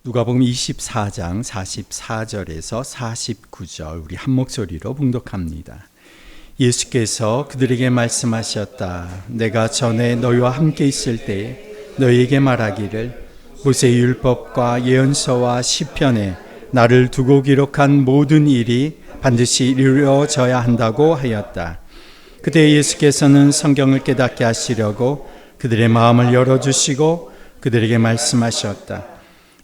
누가복음 24장 44절에서 49절 우리 한 목소리로 봉독합니다. 예수께서 그들에게 말씀하셨다. 내가 전에 너희와 함께 있을 때 너희에게 말하기를 모세의 율법과 예언서와 시편에 나를 두고 기록한 모든 일이 반드시 이루어져야 한다고 하였다. 그때 예수께서는 성경을 깨닫게 하시려고 그들의 마음을 열어주시고 그들에게 말씀하셨다.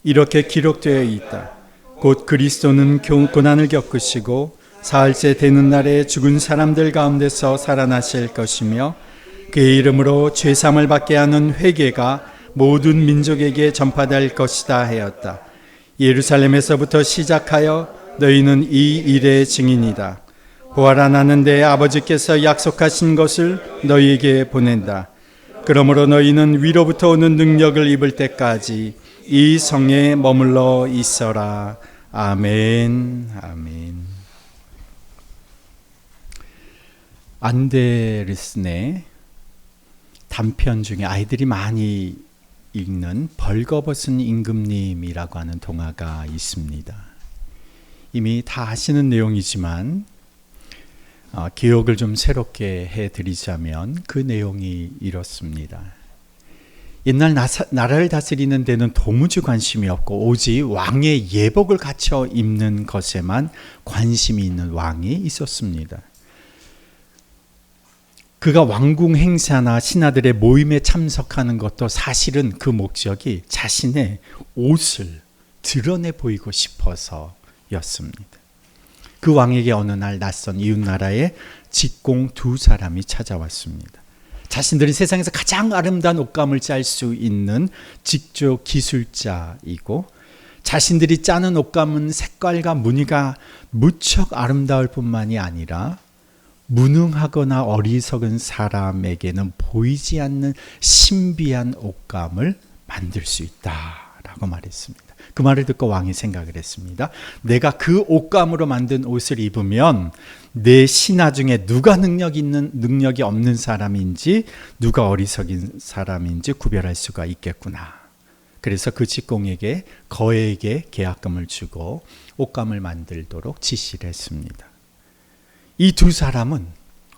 이렇게 기록되어 있다. 곧 그리스도는 고난을 겪으시고 사흘째 되는 날에 죽은 사람들 가운데서 살아나실 것이며 그의 이름으로 죄사함을 받게 하는 회개가 모든 민족에게 전파될 것이다 하였다. 예루살렘에서부터 시작하여 너희는 이 일의 증인이다. 부활하나는데 아버지께서 약속하신 것을 너희에게 보낸다. 그러므로 너희는 위로부터 오는 능력을 입을 때까지 이 성에 머물러 있어라. 아멘. 아멘. 안데르슨의 단편 중에 아이들이 많이 읽는 벌거벗은 임금님이라고 하는 동화가 있습니다. 이미 다 아시는 내용이지만 기억을 좀 새롭게 해드리자면 그 내용이 이렇습니다. 옛날 나라를 다스리는 데는 도무지 관심이 없고 오직 왕의 예복을 갖춰 입는 것에만 관심이 있는 왕이 있었습니다. 그가 왕궁 행사나 신하들의 모임에 참석하는 것도 사실은 그 목적이 자신의 옷을 드러내 보이고 싶어서였습니다. 그 왕에게 어느 날 낯선 이웃나라의 직공 두 사람이 찾아왔습니다. 자신들이 세상에서 가장 아름다운 옷감을 짤 수 있는 직조 기술자이고 자신들이 짜는 옷감은 색깔과 무늬가 무척 아름다울 뿐만이 아니라 무능하거나 어리석은 사람에게는 보이지 않는 신비한 옷감을 만들 수 있다라고 말했습니다. 그 말을 듣고 왕이 생각을 했습니다. 내가 그 옷감으로 만든 옷을 입으면 내 신하 중에 누가 능력이 없는 사람인지 누가 어리석인 사람인지 구별할 수가 있겠구나. 그래서 그 직공에게 거액의 계약금을 주고 옷감을 만들도록 지시를 했습니다. 이 두 사람은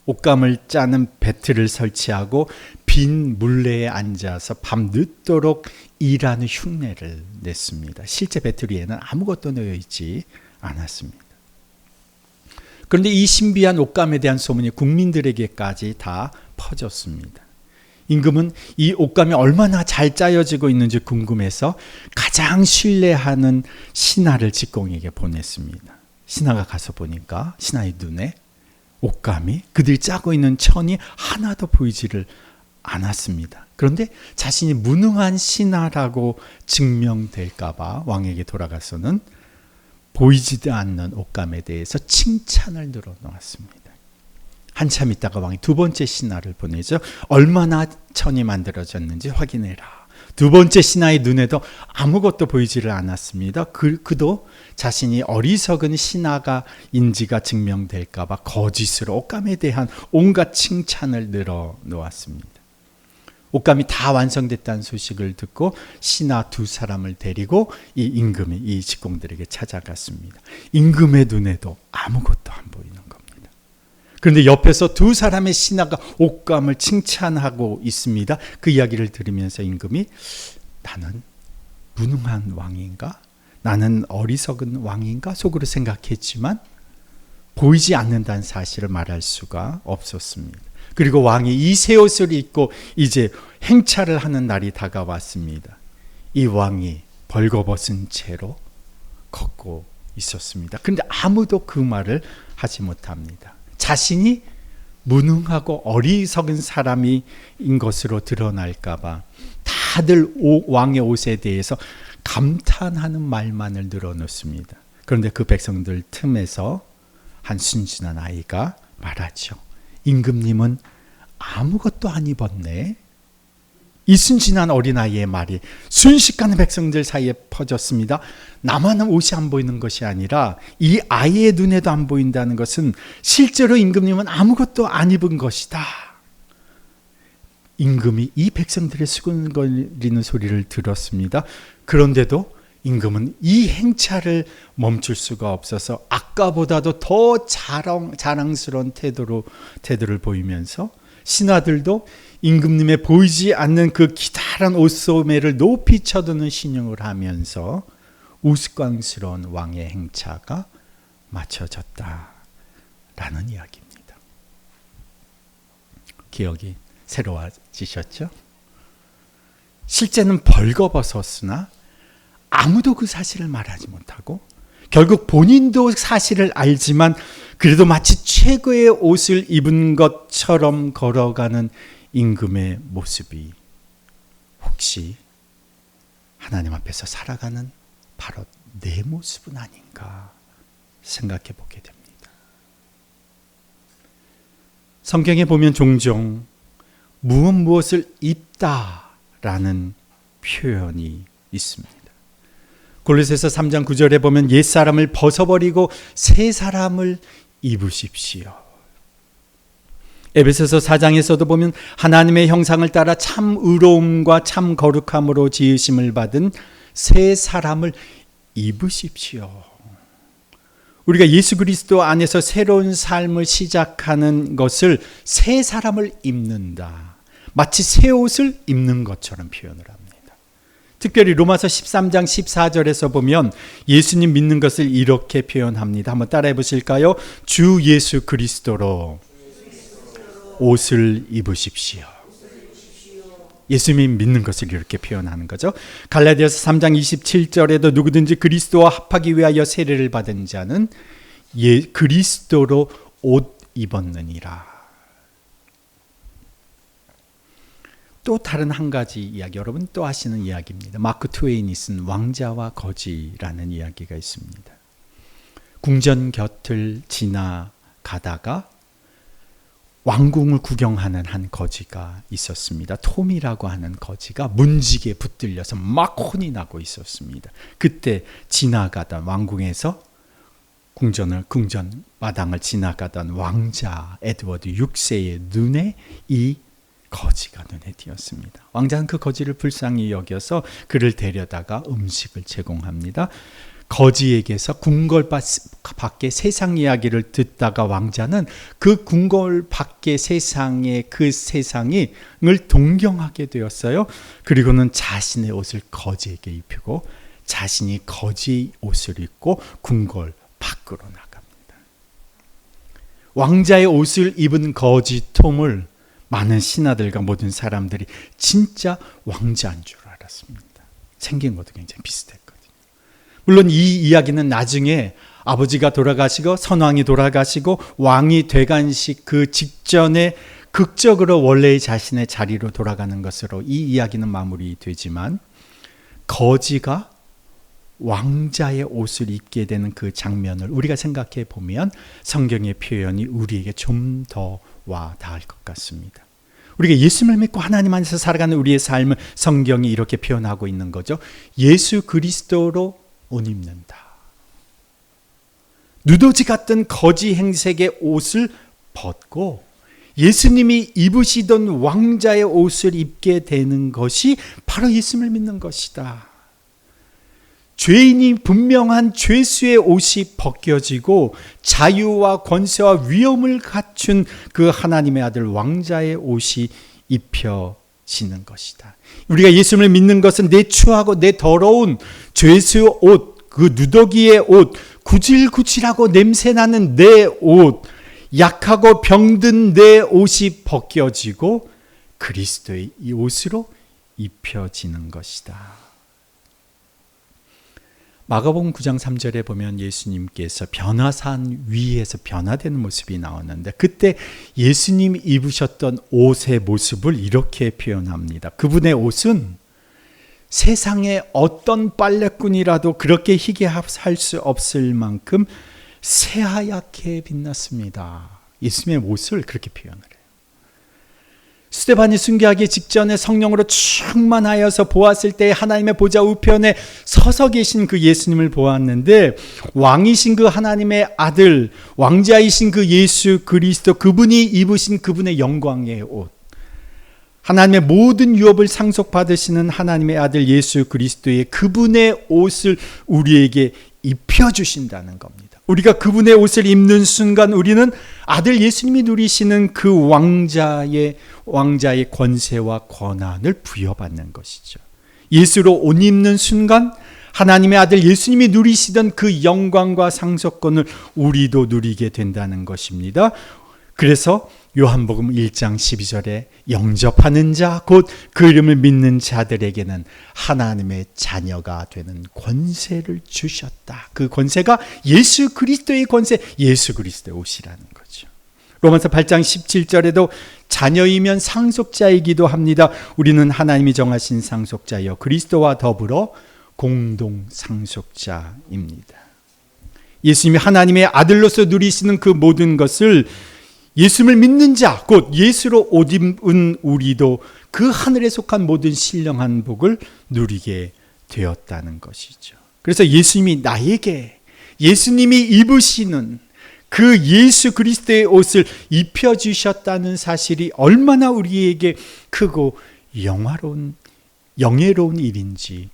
옷감을 짜는 배틀을 설치하고 빈 물레에 앉아서 밤늦도록 일하는 흉내를 냈습니다. 실제 배틀 위에는 아무것도 놓여 있지 않았습니다. 그런데 이 신비한 옷감에 대한 소문이 국민들에게까지 다 퍼졌습니다. 임금은 이 옷감이 얼마나 잘 짜여지고 있는지 궁금해서 가장 신뢰하는 신하를 직공에게 보냈습니다. 신하가 가서 보니까 신하의 눈에 옷감이 그들이 짜고 있는 천이 하나도 보이지를 않았습니다. 그런데 자신이 무능한 신하라고 증명될까 봐 왕에게 돌아가서는 보이지도 않는 옷감에 대해서 칭찬을 늘어놓았습니다. 한참 있다가 왕이 두 번째 신하를 보내죠. 얼마나 천이 만들어졌는지 확인해라. 두 번째 신하의 눈에도 아무것도 보이지를 않았습니다. 그도 자신이 어리석은 신하가 인지가 증명될까 봐 거짓으로 옷감에 대한 온갖 칭찬을 늘어놓았습니다. 옷감이 다 완성됐다는 소식을 듣고 신하 두 사람을 데리고 이 임금이 이 직공들에게 찾아갔습니다. 임금의 눈에도 아무것도 안 보이는 겁니다. 그런데 옆에서 두 사람의 신하가 옷감을 칭찬하고 있습니다. 그 이야기를 들으면서 임금이 나는 무능한 왕인가? 나는 어리석은 왕인가? 속으로 생각했지만 보이지 않는다는 사실을 말할 수가 없었습니다. 그리고 왕이 이 새 옷을 입고 이제 행차를 하는 날이 다가왔습니다. 이 왕이 벌거벗은 채로 걷고 있었습니다. 그런데 아무도 그 말을 하지 못합니다. 자신이 무능하고 어리석은 사람인 것으로 드러날까 봐 다들 왕의 옷에 대해서 감탄하는 말만을 늘어놓습니다. 그런데 그 백성들 틈에서 한 순진한 아이가 말하죠. 임금님은 아무것도 안 입었네. 이 순진한 어린아이의 말이 순식간에 백성들 사이에 퍼졌습니다. 나만은 옷이 안 보이는 것이 아니라 이 아이의 눈에도 안 보인다는 것은 실제로 임금님은 아무것도 안 입은 것이다. 임금이 이 백성들의 수근거리는 소리를 들었습니다. 그런데도 임금은 이 행차를 멈출 수가 없어서 아까보다도 더 자랑스러운 태도를 보이면서 신하들도 임금님의 보이지 않는 그 기다란 옷소매를 높이 쳐드는 신용을 하면서 우스꽝스러운 왕의 행차가 마쳐졌다라는 이야기입니다. 기억이 새로워지셨죠? 실제는 벌거벗었으나 아무도 그 사실을 말하지 못하고 결국 본인도 사실을 알지만 그래도 마치 최고의 옷을 입은 것처럼 걸어가는 임금의 모습이 혹시 하나님 앞에서 살아가는 바로 내 모습은 아닌가 생각해 보게 됩니다. 성경에 보면 종종 무엇을 입다라는 표현이 있습니다. 골로새서 3장 9절에 보면 옛사람을 벗어버리고 새 사람을 입으십시오. 에베소서 4장에서도 보면 하나님의 형상을 따라 참 의로움과 참 거룩함으로 지으심을 받은 새 사람을 입으십시오. 우리가 예수 그리스도 안에서 새로운 삶을 시작하는 것을 새 사람을 입는다. 마치 새 옷을 입는 것처럼 표현을 합니다. 특별히 로마서 13장 14절에서 보면 예수님 믿는 것을 이렇게 표현합니다. 한번 따라해 보실까요? 주 예수 그리스도로 옷을 입으십시오. 예수님 믿는 것을 이렇게 표현하는 거죠. 갈라디아서 3장 27절에도 누구든지 그리스도와 합하기 위하여 세례를 받은 자는 그리스도로 옷 입었느니라. 또 다른 한 가지 이야기, 여러분 또 아시는 이야기입니다. 마크 트웨인이 쓴 왕자와 거지라는 이야기가 있습니다. 궁전 곁을 지나가다가 왕궁을 구경하는 한 거지가 있었습니다. 톰이라고 하는 거지가 문지기에 붙들려서 막 혼이 나고 있었습니다. 그때 지나가던 왕궁에서 궁전 마당을 지나가던 왕자 에드워드 6세의 눈에 이 거지가 눈에 띄었습니다. 왕자는 그 거지를 불쌍히 여겨서 그를 데려다가 음식을 제공합니다. 거지에게서 궁궐 밖의 세상 이야기를 듣다가 왕자는 그 궁궐 밖의 세상의 그 세상을 동경하게 되었어요. 그리고는 자신의 옷을 거지에게 입히고 자신이 거지의 옷을 입고 궁궐 밖으로 나갑니다. 왕자의 옷을 입은 거지 톰을 많은 신하들과 모든 사람들이 진짜 왕자인 줄 알았습니다. 생긴 것도 굉장히 비슷했거든요. 물론 이 이야기는 나중에 아버지가 돌아가시고 선왕이 돌아가시고 왕이 되간식 그 직전에 극적으로 원래의 자신의 자리로 돌아가는 것으로 이 이야기는 마무리되지만 거지가 왕자의 옷을 입게 되는 그 장면을 우리가 생각해 보면 성경의 표현이 우리에게 좀 더 와 닿을 것 같습니다. 우리가 예수를 믿고 하나님 안에서 살아가는 우리의 삶을 성경이 이렇게 표현하고 있는 거죠. 예수 그리스도로 옷 입는다. 누더지 같은 거지 행색의 옷을 벗고 예수님이 입으시던 왕자의 옷을 입게 되는 것이 바로 예수를 믿는 것이다. 죄인이 분명한 죄수의 옷이 벗겨지고 자유와 권세와 위엄을 갖춘 그 하나님의 아들 왕자의 옷이 입혀지는 것이다. 우리가 예수를 믿는 것은 내 추하고 내 더러운 죄수 옷, 그 누더기의 옷, 구질구질하고 냄새나는 내 옷, 약하고 병든 내 옷이 벗겨지고 그리스도의 이 옷으로 입혀지는 것이다. 마가복음 9장 3절에 보면 예수님께서 변화산 위에서 변화되는 모습이 나오는데 그때 예수님이 입으셨던 옷의 모습을 이렇게 표현합니다. 그분의 옷은 세상에 어떤 빨래꾼이라도 그렇게 희게 할 수 없을 만큼 새하얗게 빛났습니다. 예수님의 옷을 그렇게 표현을 해요. 스데반이 순교하기 직전에 성령으로 충만하여서 보았을 때 하나님의 보좌 우편에 서서 계신 그 예수님을 보았는데 왕이신 그 하나님의 아들, 왕자이신 그 예수 그리스도 그분이 입으신 그분의 영광의 옷, 하나님의 모든 유업을 상속받으시는 하나님의 아들 예수 그리스도의 그분의 옷을 우리에게 입혀주신다는 겁니다. 우리가 그분의 옷을 입는 순간 우리는 아들 예수님이 누리시는 그 왕자의 권세와 권한을 부여받는 것이죠. 예수로 옷 입는 순간 하나님의 아들 예수님이 누리시던 그 영광과 상속권을 우리도 누리게 된다는 것입니다. 그래서 요한복음 1장 12절에 영접하는 자, 곧 그 이름을 믿는 자들에게는 하나님의 자녀가 되는 권세를 주셨다. 그 권세가 예수 그리스도의 권세, 예수 그리스도의 옷이라는 거죠. 로마서 8장 17절에도 자녀이면 상속자이기도 합니다. 우리는 하나님이 정하신 상속자여 그리스도와 더불어 공동 상속자입니다. 예수님이 하나님의 아들로서 누리시는 그 모든 것을 예수를 믿는 자, 곧 예수로 옷 입은 우리도 그 하늘에 속한 모든 신령한 복을 누리게 되었다는 것이죠. 그래서 예수님이 나에게 예수님이 입으시는 그 예수 그리스도의 옷을 입혀주셨다는 사실이 얼마나 우리에게 크고 영예로운 일인지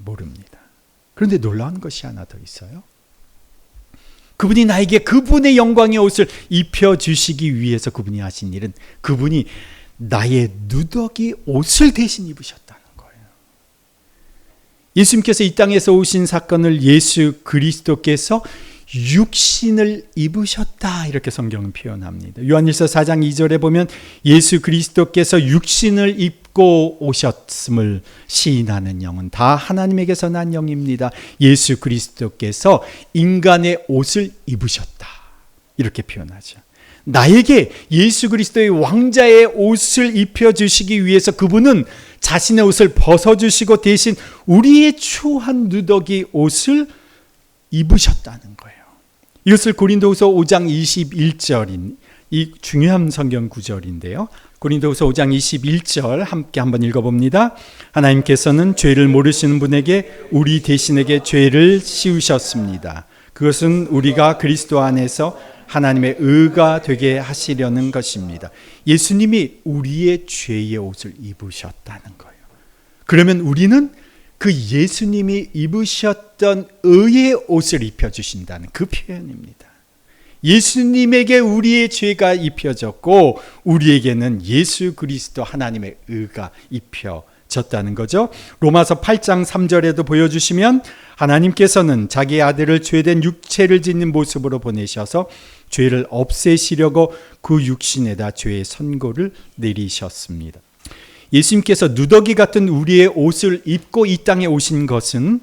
모릅니다. 그런데 놀라운 것이 하나 더 있어요. 그분이 나에게 그분의 영광의 옷을 입혀주시기 위해서 그분이 하신 일은 그분이 나의 누더기 옷을 대신 입으셨다는 거예요. 예수님께서 이 땅에서 오신 사건을 예수 그리스도께서 육신을 입으셨다 이렇게 성경은 표현합니다. 요한일서 4장 2절에 보면 예수 그리스도께서 육신을 입고 오셨음을 시인하는 영은 다 하나님에게서 난 영입니다. 예수 그리스도께서 인간의 옷을 입으셨다 이렇게 표현하죠. 나에게 예수 그리스도의 왕자의 옷을 입혀주시기 위해서 그분은 자신의 옷을 벗어주시고 대신 우리의 추한 누더기 옷을 입으셨다는 거예요. 이것을 고린도후서 5장 21절인 이 중요한 성경 구절인데요. 고린도후서 5장 21절 함께 한번 읽어봅니다. 하나님께서는 죄를 모르시는 분에게 우리 대신에게 죄를 씌우셨습니다. 그것은 우리가 그리스도 안에서 하나님의 의가 되게 하시려는 것입니다. 예수님이 우리의 죄의 옷을 입으셨다는 거예요. 그러면 우리는 그 예수님이 입으셨던 의의 옷을 입혀주신다는 그 표현입니다. 예수님에게 우리의 죄가 입혀졌고 우리에게는 예수 그리스도 하나님의 의가 입혀졌다는 거죠. 로마서 8장 3절에도 보여주시면 하나님께서는 자기 아들을 죄된 육체를 짓는 모습으로 보내셔서 죄를 없애시려고 그 육신에다 죄의 선고를 내리셨습니다. 예수님께서 누더기 같은 우리의 옷을 입고 이 땅에 오신 것은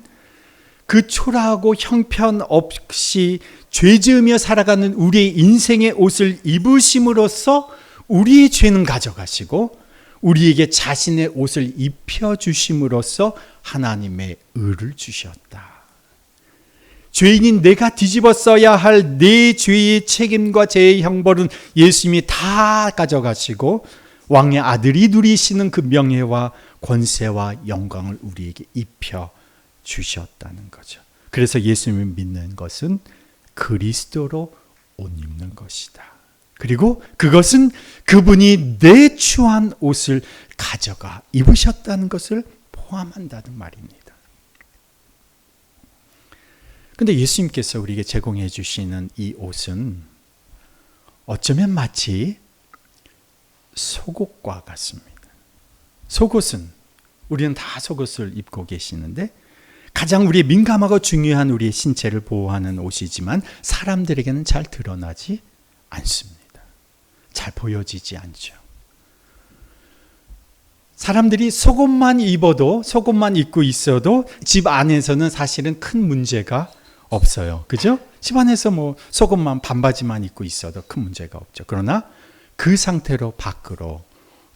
그 초라하고 형편없이 죄 지으며 살아가는 우리의 인생의 옷을 입으심으로써 우리의 죄는 가져가시고 우리에게 자신의 옷을 입혀주심으로써 하나님의 의를 주셨다. 죄인인 내가 뒤집어 써야 할 내 죄의 책임과 죄의 형벌은 예수님이 다 가져가시고 왕의 아들이 누리시는 그 명예와 권세와 영광을 우리에게 입혀주셨다는 거죠. 그래서 예수님을 믿는 것은 그리스도로 옷 입는 것이다. 그리고 그것은 그분이 내 추한 옷을 가져가 입으셨다는 것을 포함한다는 말입니다. 그런데 예수님께서 우리에게 제공해 주시는 이 옷은 어쩌면 마치 속옷과 같습니다. 속옷은 우리는 다 속옷을 입고 계시는데 가장 우리의 민감하고 중요한 우리의 신체를 보호하는 옷이지만 사람들에게는 잘 드러나지 않습니다. 잘 보여지지 않죠. 사람들이 속옷만 입고 있어도 집 안에서는 사실은 큰 문제가 없어요. 그죠? 집 안에서 속옷만 반바지만 입고 있어도 큰 문제가 없죠. 그러나 그 상태로 밖으로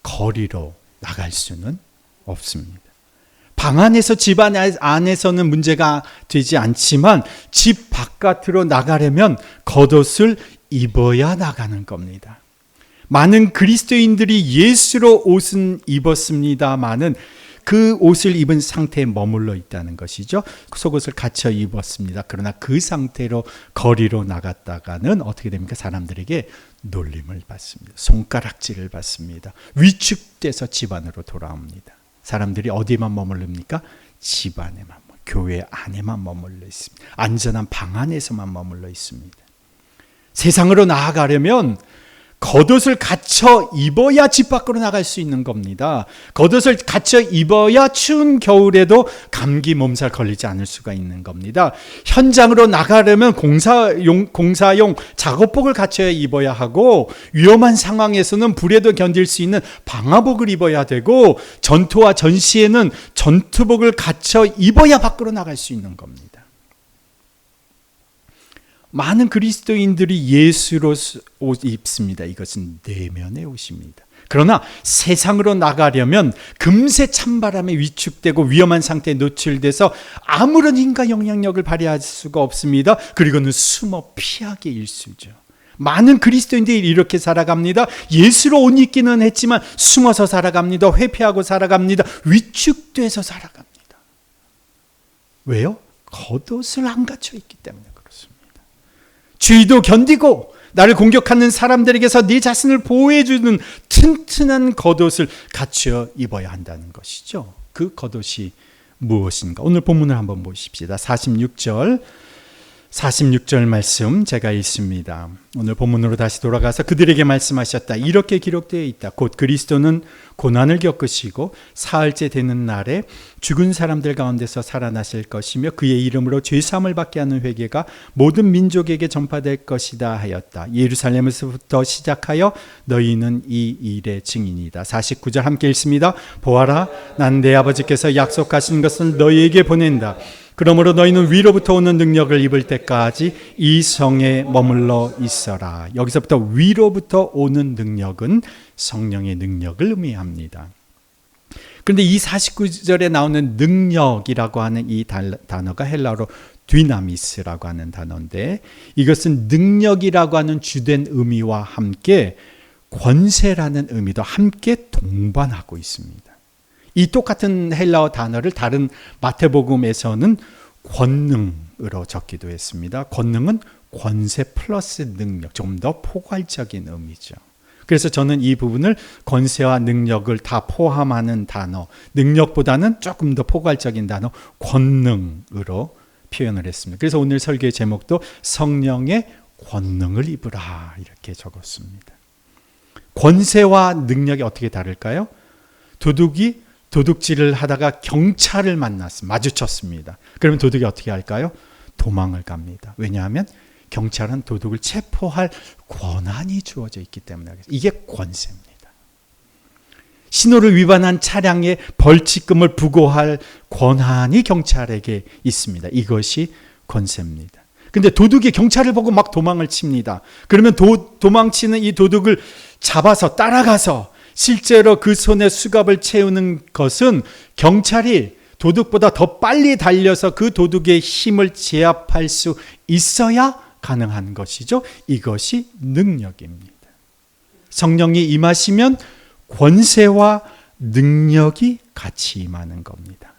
거리로 나갈 수는 없습니다. 방 안에서 집 안에서는 문제가 되지 않지만 집 바깥으로 나가려면 겉옷을 입어야 나가는 겁니다. 많은 그리스도인들이 예수로 옷은 입었습니다마는 그 옷을 입은 상태에 머물러 있다는 것이죠. 속옷을 갖춰 입었습니다. 그러나 그 상태로 거리로 나갔다가는 어떻게 됩니까? 사람들에게 놀림을 받습니다. 손가락질을 받습니다. 위축돼서 집안으로 돌아옵니다. 사람들이 어디만 머무릅니까? 집 안에만, 교회 안에만 머물러 있습니다. 안전한 방 안에서만 머물러 있습니다. 세상으로 나아가려면 겉옷을 갖춰 입어야 집 밖으로 나갈 수 있는 겁니다. 겉옷을 갖춰 입어야 추운 겨울에도 감기 몸살 걸리지 않을 수가 있는 겁니다. 현장으로 나가려면 공사용 작업복을 갖춰야 입어야 하고, 위험한 상황에서는 불에도 견딜 수 있는 방화복을 입어야 되고, 전투와 전시에는 전투복을 갖춰 입어야 밖으로 나갈 수 있는 겁니다. 많은 그리스도인들이 예수로 옷 입습니다. 이것은 내면의 옷입니다. 그러나 세상으로 나가려면 금세 찬바람에 위축되고 위험한 상태에 노출돼서 아무런 인간 영향력을 발휘할 수가 없습니다. 그리고는 숨어 피하기 일쑤죠. 많은 그리스도인들이 이렇게 살아갑니다. 예수로 옷 입기는 했지만 숨어서 살아갑니다. 회피하고 살아갑니다. 위축돼서 살아갑니다. 왜요? 겉옷을 안 갖춰 있기 때문에 그렇습니다. 주의도 견디고 나를 공격하는 사람들에게서 네 자신을 보호해주는 튼튼한 겉옷을 갖추어 입어야 한다는 것이죠. 그 겉옷이 무엇인가? 오늘 본문을 한번 보십시다. 46절 말씀 제가 읽습니다. 오늘 본문으로 다시 돌아가서 그들에게 말씀하셨다. 이렇게 기록되어 있다. 곧 그리스도는 고난을 겪으시고 사흘째 되는 날에 죽은 사람들 가운데서 살아나실 것이며 그의 이름으로 죄사함을 받게 하는 회개가 모든 민족에게 전파될 것이다 하였다. 예루살렘에서부터 시작하여 너희는 이 일의 증인이다. 49절 함께 읽습니다. 보아라, 난 내 아버지께서 약속하신 것을 너희에게 보낸다. 그러므로 너희는 위로부터 오는 능력을 입을 때까지 이 성에 머물러 있어라. 여기서부터 위로부터 오는 능력은 성령의 능력을 의미합니다. 그런데 이 49절에 나오는 능력이라고 하는 이 단어가 헬라어로 디나미스라고 하는 단어인데, 이것은 능력이라고 하는 주된 의미와 함께 권세라는 의미도 함께 동반하고 있습니다. 이 똑같은 헬라어 단어를 다른 마태복음에서는 권능으로 적기도 했습니다. 권능은 권세 플러스 능력, 좀 더 포괄적인 의미죠. 그래서 저는 이 부분을 권세와 능력을 다 포함하는 단어, 능력보다는 조금 더 포괄적인 단어, 권능으로 표현을 했습니다. 그래서 오늘 설교의 제목도 성령의 권능을 입으라 이렇게 적었습니다. 권세와 능력이 어떻게 다를까요? 도둑이 도둑질을 하다가 경찰을 마주쳤습니다. 그러면 도둑이 어떻게 할까요? 도망을 갑니다. 왜냐하면 경찰은 도둑을 체포할 권한이 주어져 있기 때문에. 이게 권세입니다. 신호를 위반한 차량에 벌칙금을 부과할 권한이 경찰에게 있습니다. 이것이 권세입니다. 근데 도둑이 경찰을 보고 막 도망을 칩니다. 그러면 도망치는 이 도둑을 잡아서 따라가서 실제로 그 손에 수갑을 채우는 것은 경찰이 도둑보다 더 빨리 달려서 그 도둑의 힘을 제압할 수 있어야 가능한 것이죠. 이것이 능력입니다. 성령이 임하시면 권세와 능력이 같이 임하는 겁니다.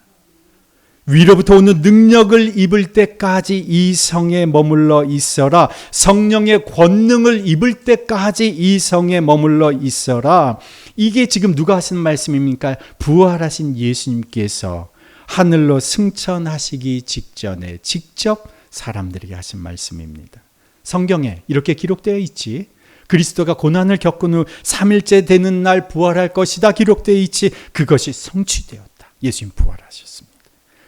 위로부터 오는 능력을 입을 때까지 이 성에 머물러 있어라. 성령의 권능을 입을 때까지 이 성에 머물러 있어라. 이게 지금 누가 하신 말씀입니까? 부활하신 예수님께서 하늘로 승천하시기 직전에 직접 사람들에게 하신 말씀입니다. 성경에 이렇게 기록되어 있지. 그리스도가 고난을 겪은 후 3일째 되는 날 부활할 것이다 기록되어 있지. 그것이 성취되었다. 예수님 부활하셨습니다.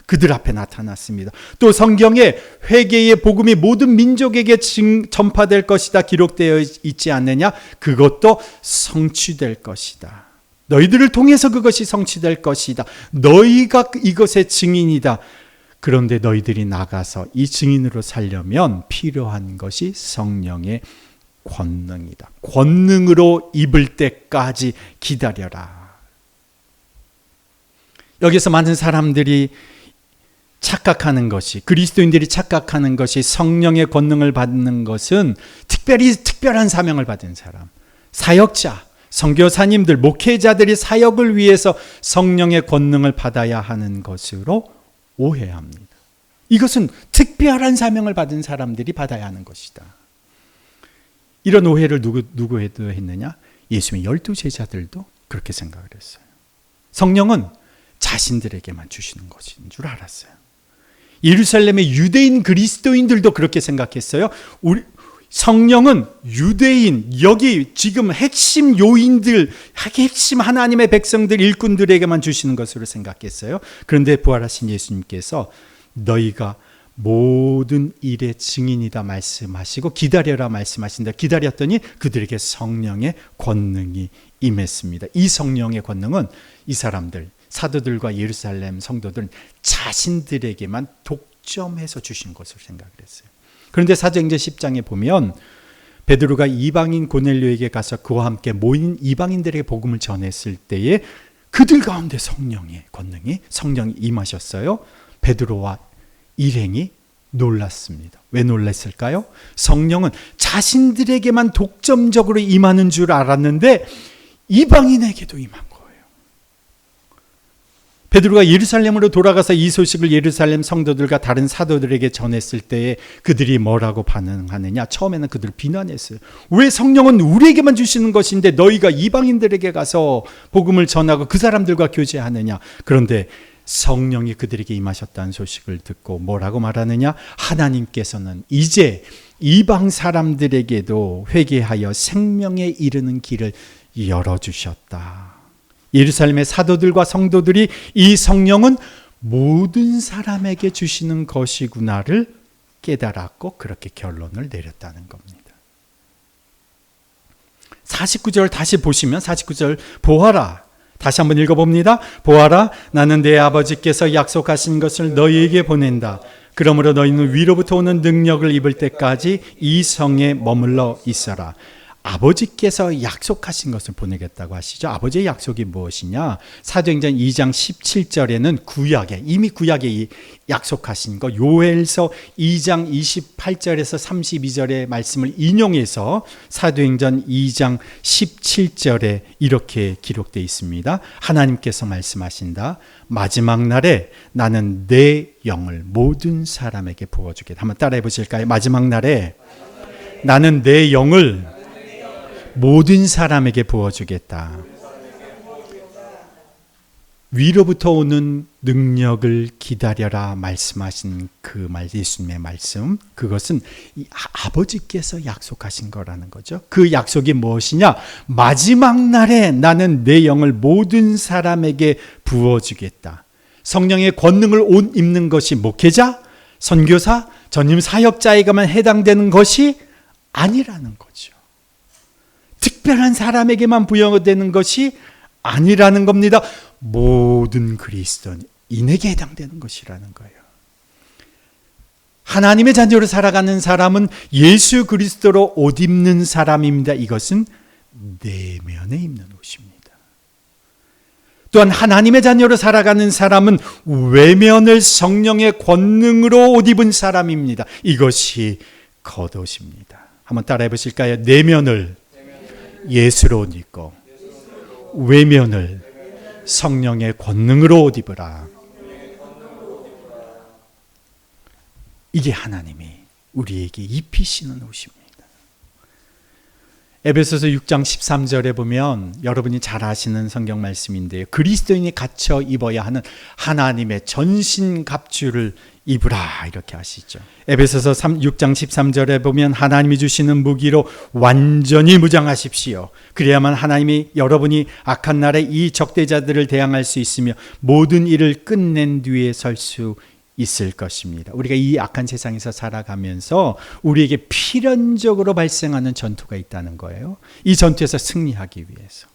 그들 앞에 나타났습니다. 또 성경에 회개의 복음이 모든 민족에게 전파될 것이다 기록되어 있지 않느냐? 그것도 성취될 것이다. 너희들을 통해서 그것이 성취될 것이다. 너희가 이것의 증인이다. 그런데 너희들이 나가서 이 증인으로 살려면 필요한 것이 성령의 권능이다. 권능으로 입을 때까지 기다려라. 여기서 많은 사람들이 착각하는 것이, 그리스도인들이 착각하는 것이 성령의 권능을 받는 것은 특별한 사명을 받은 사람, 사역자, 선교사님들, 목회자들이 사역을 위해서 성령의 권능을 받아야 하는 것으로 오해합니다. 이것은 특별한 사명을 받은 사람들이 받아야 하는 것이다. 이런 오해를 누구에도 했느냐? 예수님의 12제자들도 그렇게 생각을 했어요. 성령은 자신들에게만 주시는 것인 줄 알았어요. 예루살렘의 유대인 그리스도인들도 그렇게 생각했어요. 성령은 유대인, 여기 지금 핵심 요인들, 핵심 하나님의 백성들, 일꾼들에게만 주시는 것으로 생각했어요. 그런데 부활하신 예수님께서 너희가 모든 일의 증인이다 말씀하시고 기다려라 말씀하신다. 기다렸더니 그들에게 성령의 권능이 임했습니다. 이 성령의 권능은 이 사람들, 사도들과 예루살렘 성도들은 자신들에게만 독점해서 주신 것으로 생각을 했어요. 그런데 사도행전 10장에 보면 베드로가 이방인 고넬료에게 가서 그와 함께 모인 이방인들에게 복음을 전했을 때에 그들 가운데 성령의 권능이, 성령이 임하셨어요. 베드로와 일행이 놀랐습니다. 왜 놀랐을까요? 성령은 자신들에게만 독점적으로 임하는 줄 알았는데 이방인에게도 임한 거예요. 베드로가 예루살렘으로 돌아가서 이 소식을 예루살렘 성도들과 다른 사도들에게 전했을 때에 그들이 뭐라고 반응하느냐? 처음에는 그들을 비난했어요. 왜 성령은 우리에게만 주시는 것인데 너희가 이방인들에게 가서 복음을 전하고 그 사람들과 교제하느냐? 그런데 성령이 그들에게 임하셨다는 소식을 듣고 뭐라고 말하느냐? 하나님께서는 이제 이방 사람들에게도 회개하여 생명에 이르는 길을 열어주셨다. 예루살렘의 사도들과 성도들이 이 성령은 모든 사람에게 주시는 것이구나를 깨달았고 그렇게 결론을 내렸다는 겁니다. 49절 다시 보시면 49절 보아라. 다시 한번 읽어봅니다. 보아라, 나는 내 아버지께서 약속하신 것을 너희에게 보낸다. 그러므로 너희는 위로부터 오는 능력을 입을 때까지 이 성에 머물러 있어라. 아버지께서 약속하신 것을 보내겠다고 하시죠. 아버지의 약속이 무엇이냐? 사도행전 2장 17절에는 구약에, 이미 구약에 약속하신 것, 요엘서 2장 28절에서 32절의 말씀을 인용해서 사도행전 2장 17절에 이렇게 기록되어 있습니다. 하나님께서 말씀하신다. 마지막 날에 나는 내 영을 모든 사람에게 부어주겠다. 한번 따라해 보실까요? 마지막 날에 나는 내 영을 모든 사람에게 부어주겠다. 위로부터 오는 능력을 기다려라 말씀하신 그 말, 예수님의 말씀, 그것은 아버지께서 약속하신 거라는 거죠. 그 약속이 무엇이냐? 마지막 날에 나는 내 영을 모든 사람에게 부어주겠다. 성령의 권능을 옷 입는 것이 목회자, 선교사, 전임 사역자에게만 해당되는 것이 아니라는 거죠. 특별한 사람에게만 부여되는 것이 아니라는 겁니다. 모든 그리스도인에게 해당되는 것이라는 거예요. 하나님의 자녀로 살아가는 사람은 예수 그리스도로 옷 입는 사람입니다. 이것은 내면에 입는 옷입니다. 또한 하나님의 자녀로 살아가는 사람은 외면을 성령의 권능으로 옷 입은 사람입니다. 이것이 겉옷입니다. 한번 따라해 보실까요? 내면을 예수로 옷 입고 외면을 성령의 권능으로 옷 입으라. 이게 하나님이 우리에게 입히시는 옷입니다. 에베소서 6장 13절에 보면 여러분이 잘 아시는 성경 말씀인데요. 그리스도인이 갖춰 입어야 하는 하나님의 전신 갑주를 입으라 이렇게 하시죠. 에베소서 6장 13절에 보면 하나님이 주시는 무기로 완전히 무장하십시오. 그래야만 하나님이 여러분이 악한 날에 이 적대자들을 대항할 수 있으며 모든 일을 끝낸 뒤에 설 수 있을 것입니다. 우리가 이 악한 세상에서 살아가면서 우리에게 필연적으로 발생하는 전투가 있다는 거예요. 이 전투에서 승리하기 위해서.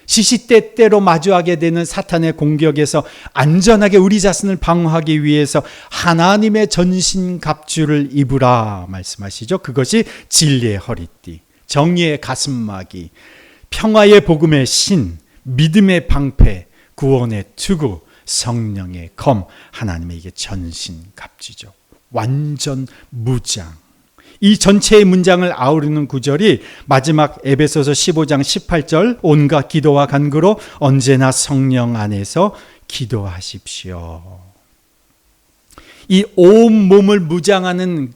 시시때때로 마주하게 되는 사탄의 공격에서 안전하게 우리 자신을 방어하기 위해서 하나님의 전신 갑주를 입으라 말씀하시죠. 그것이 진리의 허리띠, 정의의 가슴막이, 평화의 복음의 신, 믿음의 방패, 구원의 투구, 성령의 검, 하나님의 이게 전신 갑주죠. 완전 무장. 이 전체의 문장을 아우르는 구절이 마지막 에베소서 15장 18절 온갖 기도와 간구로 언제나 성령 안에서 기도하십시오. 이 온 몸을 무장하는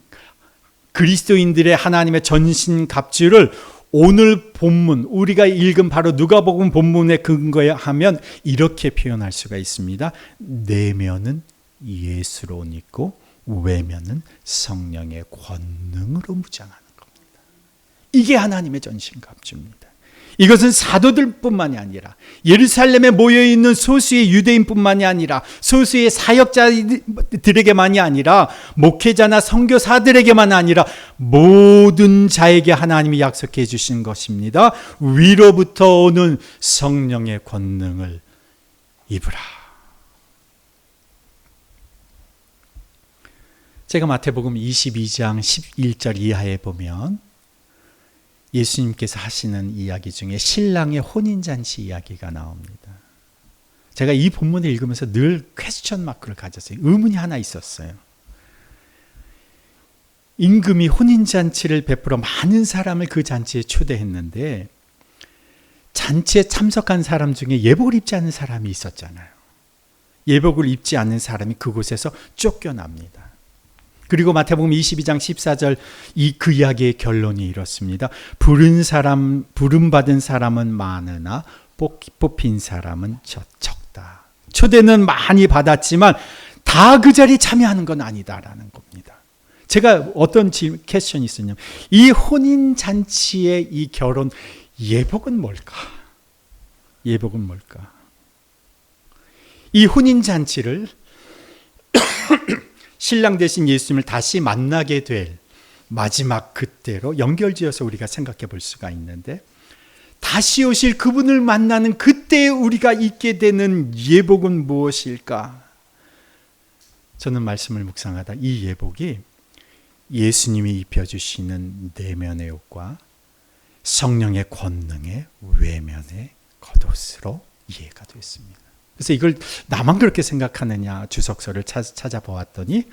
그리스도인들의 하나님의 전신갑주를 오늘 본문, 우리가 읽은 바로 누가복음 본문에 근거하면 이렇게 표현할 수가 있습니다. 내면은 예수로 옷 입고 외면은 성령의 권능으로 무장하는 겁니다. 이게 하나님의 전신갑주입니다. 이것은 사도들뿐만이 아니라 예루살렘에 모여있는 소수의 유대인뿐만이 아니라 소수의 사역자들에게만이 아니라 목회자나 선교사들에게만 아니라 모든 자에게 하나님이 약속해 주신 것입니다. 위로부터 오는 성령의 권능을 입으라. 제가 마태복음 22장 11절 이하에 보면 예수님께서 하시는 이야기 중에 신랑의 혼인잔치 이야기가 나옵니다. 제가 이 본문을 읽으면서 늘 퀘스천 마크를 가졌어요. 의문이 하나 있었어요. 임금이 혼인잔치를 베풀어 많은 사람을 그 잔치에 초대했는데 잔치에 참석한 사람 중에 예복을 입지 않은 사람이 있었잖아요. 예복을 입지 않는 사람이 그곳에서 쫓겨납니다. 그리고 마태복음 22장 14절 그 이야기의 결론이 이렇습니다. 부름받은 사람은 많으나 뽑힌 사람은 적다. 초대는 많이 받았지만 다 그 자리에 참여하는 건 아니다라는 겁니다. 제가 어떤 퀘스천이 있었냐면 이 혼인잔치의 이 결혼 예복은 뭘까? 예복은 뭘까? 이 혼인잔치를 신랑 되신 예수님을 다시 만나게 될 마지막 그때로 연결지어서 우리가 생각해 볼 수가 있는데 다시 오실 그분을 만나는 그때에 우리가 입게 되는 예복은 무엇일까? 저는 말씀을 묵상하다 이 예복이 예수님이 입혀주시는 내면의 옷과 성령의 권능의 외면의 겉옷으로 이해가 됐습니다. 그래서 이걸 나만 그렇게 생각하느냐 주석서를 찾아보았더니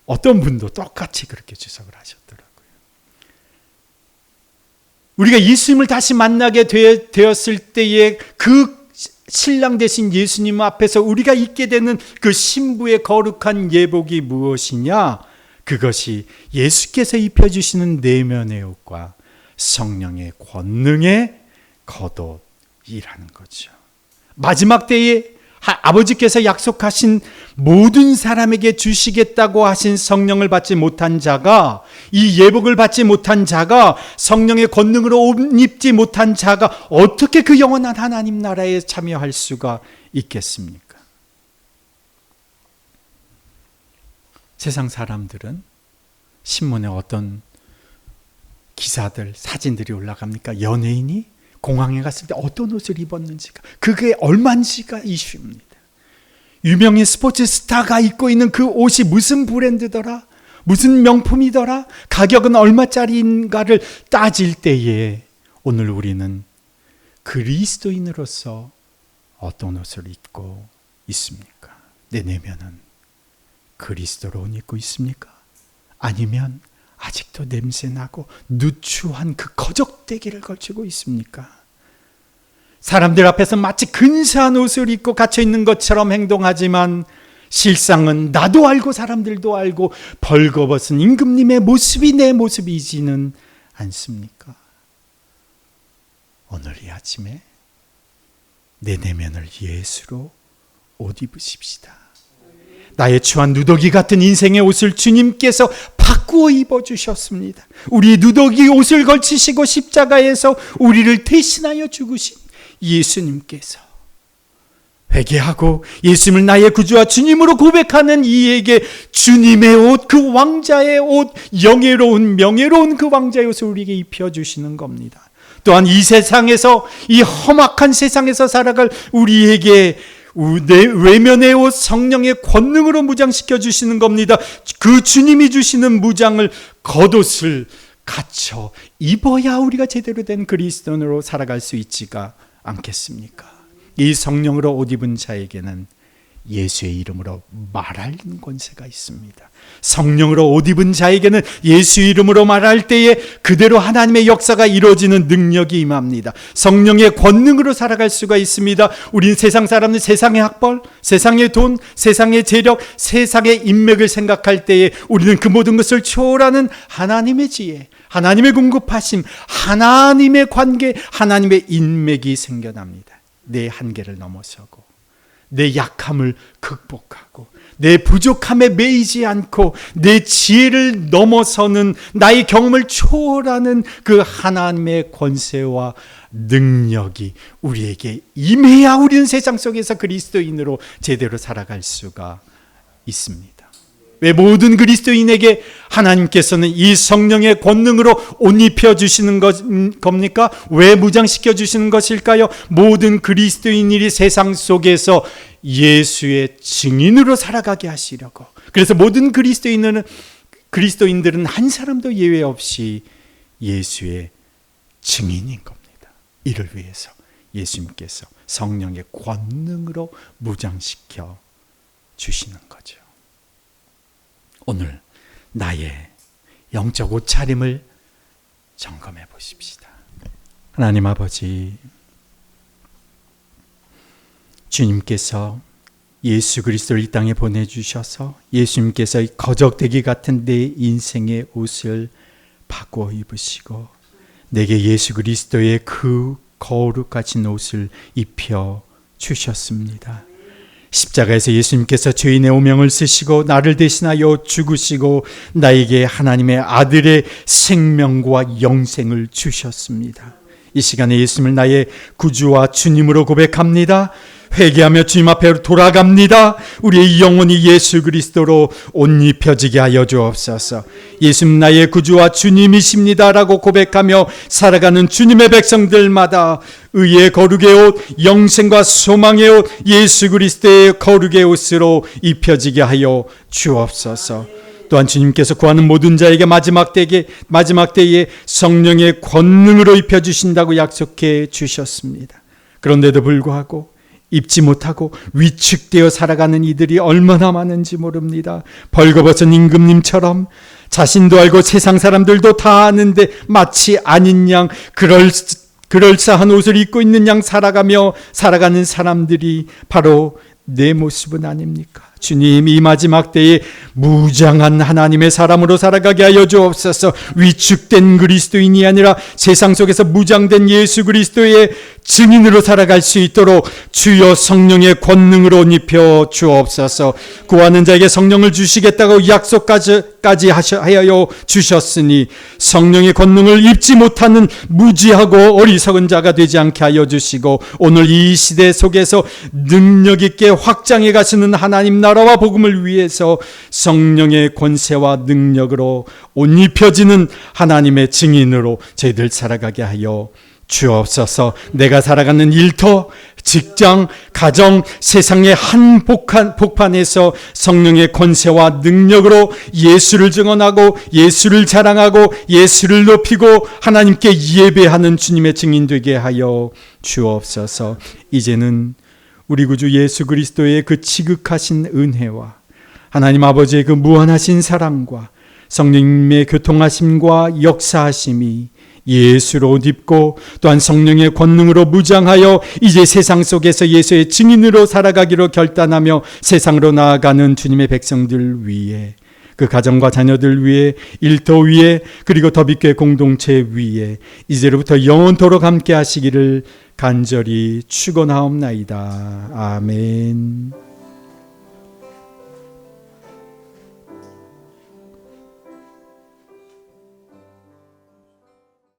어떤 분도 똑같이 그렇게 주석을 하셨더라고요. 우리가 예수님을 다시 만나게 되었을 때에 그 신랑 되신 예수님 앞에서 우리가 입게 되는 그 신부의 거룩한 예복이 무엇이냐? 그것이 예수께서 입혀주시는 내면의 옷과 성령의 권능의 겉옷이라는 거죠. 마지막 때에 아버지께서 약속하신 모든 사람에게 주시겠다고 하신 성령을 받지 못한 자가, 이 예복을 받지 못한 자가, 성령의 권능으로 옷 입지 못한 자가 어떻게 그 영원한 하나님 나라에 참여할 수가 있겠습니까? 세상 사람들은 신문에 어떤 기사들, 사진들이 올라갑니까? 연예인이 공항에 갔을 때 어떤 옷을 입었는지가, 그게 얼마인지가 이슈입니다. 유명인 스포츠 스타가 입고 있는 그 옷이 무슨 브랜드더라? 무슨 명품이더라? 가격은 얼마짜리인가를 따질 때에 오늘 우리는 그리스도인으로서 어떤 옷을 입고 있습니까? 내 내면은 그리스도로 옷 입고 있습니까? 아니면 아직도 냄새나고 누추한 그 거적대기를 걸치고 있습니까? 사람들 앞에서 마치 근사한 옷을 입고 갇혀있는 것처럼 행동하지만 실상은 나도 알고 사람들도 알고 벌거벗은 임금님의 모습이 내 모습이지는 않습니까? 오늘 이 아침에 내 내면을 예수로 옷 입으십시다. 나의 추한 누더기 같은 인생의 옷을 주님께서 바꾸어 입어주셨습니다. 우리 누더기 옷을 걸치시고 십자가에서 우리를 대신하여 죽으신 예수님께서 회개하고 예수님을 나의 구주와 주님으로 고백하는 이에게 주님의 옷, 그 왕자의 옷, 영예로운 명예로운 그 왕자의 옷을 우리에게 입혀주시는 겁니다. 또한 이 세상에서, 이 험악한 세상에서 살아갈 우리에게 내 외면의 옷, 성령의 권능으로 무장시켜 주시는 겁니다. 그 주님이 주시는 무장을, 겉옷을 갖춰 입어야 우리가 제대로 된 그리스도인으로 살아갈 수 있지가 않겠습니까? 이 성령으로 옷 입은 자에게는 예수의 이름으로 말하는 권세가 있습니다. 성령으로 옷 입은 자에게는 예수 이름으로 말할 때에 그대로 하나님의 역사가 이루어지는 능력이 임합니다. 성령의 권능으로 살아갈 수가 있습니다. 우린 세상 사람은 세상의 학벌, 세상의 돈, 세상의 재력, 세상의 인맥을 생각할 때에 우리는 그 모든 것을 초월하는 하나님의 지혜, 하나님의 공급하심, 하나님의 관계, 하나님의 인맥이 생겨납니다. 내 한계를 넘어서고 내 약함을 극복하고 내 부족함에 매이지 않고 내 지혜를 넘어서는 나의 경험을 초월하는 그 하나님의 권세와 능력이 우리에게 임해야 우리는 세상 속에서 그리스도인으로 제대로 살아갈 수가 있습니다. 왜 모든 그리스도인에게 하나님께서는 이 성령의 권능으로 옷 입혀 주시는 겁니까? 왜 무장시켜 주시는 것일까요? 모든 그리스도인들이 세상 속에서 예수의 증인으로 살아가게 하시려고. 그래서 모든 그리스도인들은 한 사람도 예외 없이 예수의 증인인 겁니다. 이를 위해서 예수님께서 성령의 권능으로 무장시켜 주시는 거죠. 오늘 나의 영적 옷차림을 점검해 보십시다. 하나님 아버지, 주님께서 예수 그리스도를 이 땅에 보내주셔서 예수님께서 거적대기 같은 내 인생의 옷을 바꿔 입으시고 내게 예수 그리스도의 그 거룩하신 옷을 입혀 주셨습니다. 십자가에서 예수님께서 죄인의 오명을 쓰시고 나를 대신하여 죽으시고 나에게 하나님의 아들의 생명과 영생을 주셨습니다. 이 시간에 예수님을 나의 구주와 주님으로 고백합니다. 회개하며 주님 앞에 돌아갑니다. 우리의 영혼이 예수 그리스도로 옷 입혀지게 하여 주옵소서. 예수님 나의 구주와 주님이십니다라고 고백하며 살아가는 주님의 백성들마다 의의 거룩의 옷, 영생과 소망의 옷, 예수 그리스도의 거룩의 옷으로 입혀지게 하여 주옵소서. 또한 주님께서 구하는 모든 자에게 마지막 때에 성령의 권능으로 입혀주신다고 약속해 주셨습니다. 그런데도 불구하고 입지 못하고 위축되어 살아가는 이들이 얼마나 많은지 모릅니다. 벌거벗은 임금님처럼 자신도 알고 세상 사람들도 다 아는데 마치 아닌 양 그럴싸한 옷을 입고 있는 양 살아가는 사람들이 바로 내 모습은 아닙니까? 주님, 이 마지막 때에 무장한 하나님의 사람으로 살아가게 하여 주옵소서. 위축된 그리스도인이 아니라 세상 속에서 무장된 예수 그리스도의 증인으로 살아갈 수 있도록 주여 성령의 권능으로 입혀 주옵소서. 구하는 자에게 성령을 주시겠다고 약속까지 하여 주셨으니 성령의 권능을 입지 못하는 무지하고 어리석은 자가 되지 않게 하여 주시고 오늘 이 시대 속에서 능력 있게 확장해 가시는 하나님 나라와 복음을 위해서 성령의 권세와 능력으로 옷 입혀지는 하나님의 증인으로 저희들 살아가게 하여 주옵소서. 내가 살아가는 일터, 직장, 가정, 세상의 한 복판에서 성령의 권세와 능력으로 예수를 증언하고 예수를 자랑하고 예수를 높이고 하나님께 예배하는 주님의 증인 되게 하여 주옵소서. 이제는 우리 구주 예수 그리스도의 그 지극하신 은혜와 하나님 아버지의 그 무한하신 사랑과 성령님의 교통하심과 역사하심이 예수로 옷 입고 또한 성령의 권능으로 무장하여 이제 세상 속에서 예수의 증인으로 살아가기로 결단하며 세상으로 나아가는 주님의 백성들 위해, 그 가정과 자녀들 위해, 일터 위에, 그리고 더비교회 공동체 위에 이제로부터 영원토록 함께 하시기를 간절히 축원하옵나이다. 아멘.